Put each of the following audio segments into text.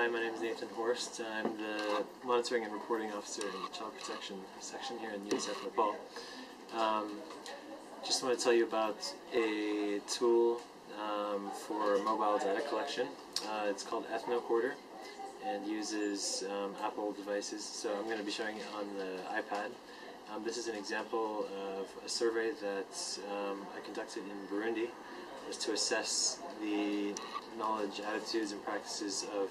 Hi, my name is Nathan Horst. I'm the Monitoring and Reporting Officer in the Child Protection section here in UNICEF Nepal. Just want to tell you about a tool for mobile data collection. It's called Ethnocorder and uses Apple devices, so I'm going to be showing it on the iPad. This is an example of a survey that I conducted in Burundi. It was to assess the knowledge, attitudes, and practices of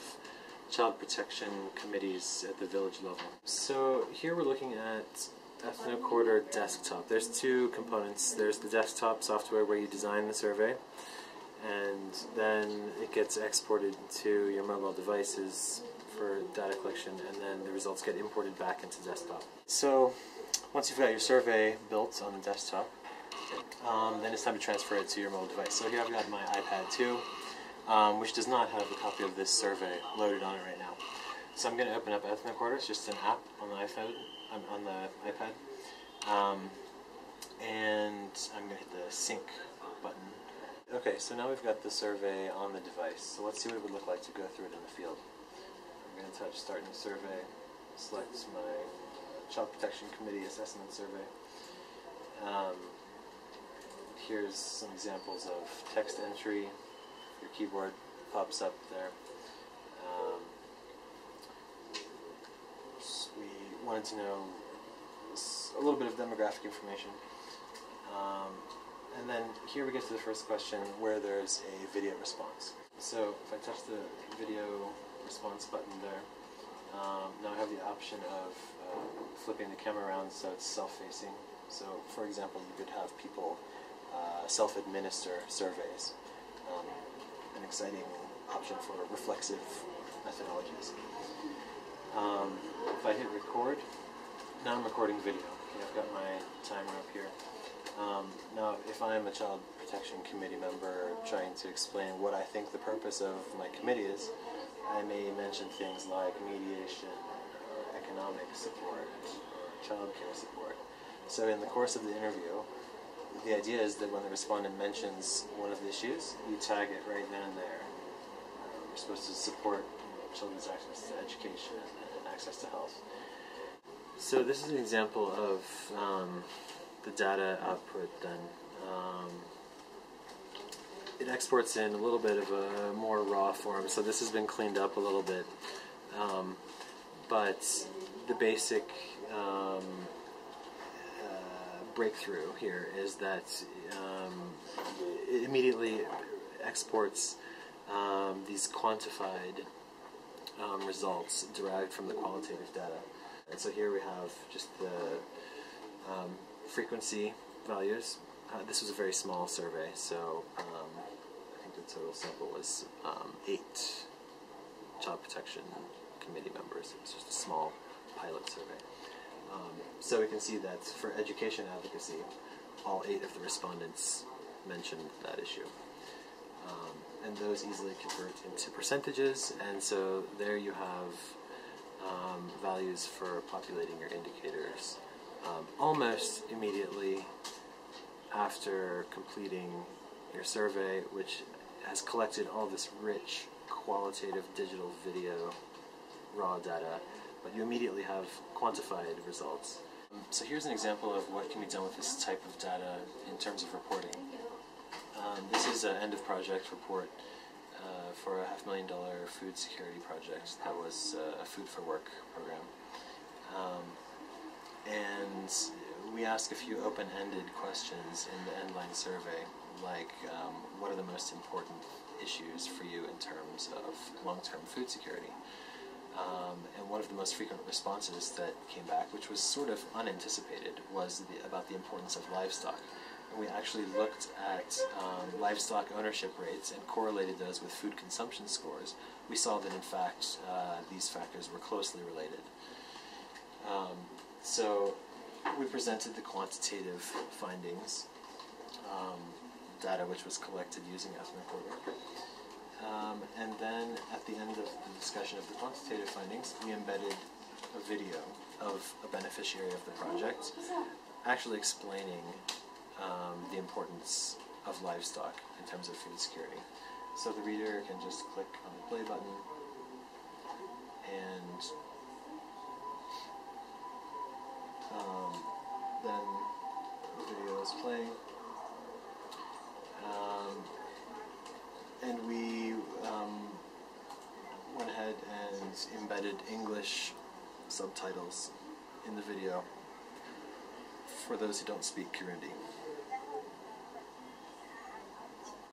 child protection committees at the village level. So here we're looking at Ethnocorder desktop. There's two components. There's the desktop software where you design the survey, and then it gets exported to your mobile devices for data collection, and then the results get imported back into desktop. So once you've got your survey built on the desktop, then it's time to transfer it to your mobile device. So here I've got my iPad 2, which does not have a copy of this survey loaded on it right now. So I'm going to open up Ethnocorder. It's just an app on the iPhone, on the iPad, and I'm going to hit the sync button. Okay, so now we've got the survey on the device. So let's see what it would look like to go through it in the field. I'm going to touch Start New Survey, select my Child Protection Committee Assessment Survey. Here's some examples of text entry. Your keyboard pops up there. We wanted to know a little bit of demographic information. And then here we get to the first question where there's a video response. So if I touch the video response button there, now I have the option of flipping the camera around so it's self-facing. So for example, you could have people self-administer surveys. An exciting option for reflexive methodologies. If I hit record, now I'm recording video. Okay, I've got my timer up here. Now, if I'm a Child Protection Committee member trying to explain what I think the purpose of my committee is, I may mention things like mediation, or economic support, or child care support. So in the course of the interview, the idea is that when the respondent mentions one of the issues, you tag it right then and there. We're supposed to support children's access to education and access to health. So this is an example of the data output then. It exports in a little bit of a more raw form, so this has been cleaned up a little bit. But the basic breakthrough here is that it immediately exports these quantified results derived from the qualitative data. And so here we have just the frequency values. This was a very small survey, so I think the total sample was 8 Child Protection Committee members. It was just a small pilot survey. So we can see that for education advocacy, all 8 of the respondents mentioned that issue. And those easily convert into percentages, and so there you have values for populating your indicators almost immediately after completing your survey, which has collected all this rich qualitative digital video raw data, but you immediately have quantified results. So here's an example of what can be done with this type of data in terms of reporting. This is an end-of-project report for a $500,000 food security project that was a Food for Work program. And we ask a few open-ended questions in the endline survey, like what are the most important issues for you in terms of long-term food security? And one of the most frequent responses that came back, which was sort of unanticipated, was about the importance of livestock. And we actually looked at livestock ownership rates and correlated those with food consumption scores. We saw that in fact these factors were closely related. So we presented the quantitative findings, data which was collected using Ethnocorder. And then at the end of the discussion of the quantitative findings, we embedded a video of a beneficiary of the project actually explaining the importance of livestock in terms of food security. So the reader can just click on the play button, then the video is playing, and we went ahead and embedded English subtitles in the video for those who don't speak Kirundi.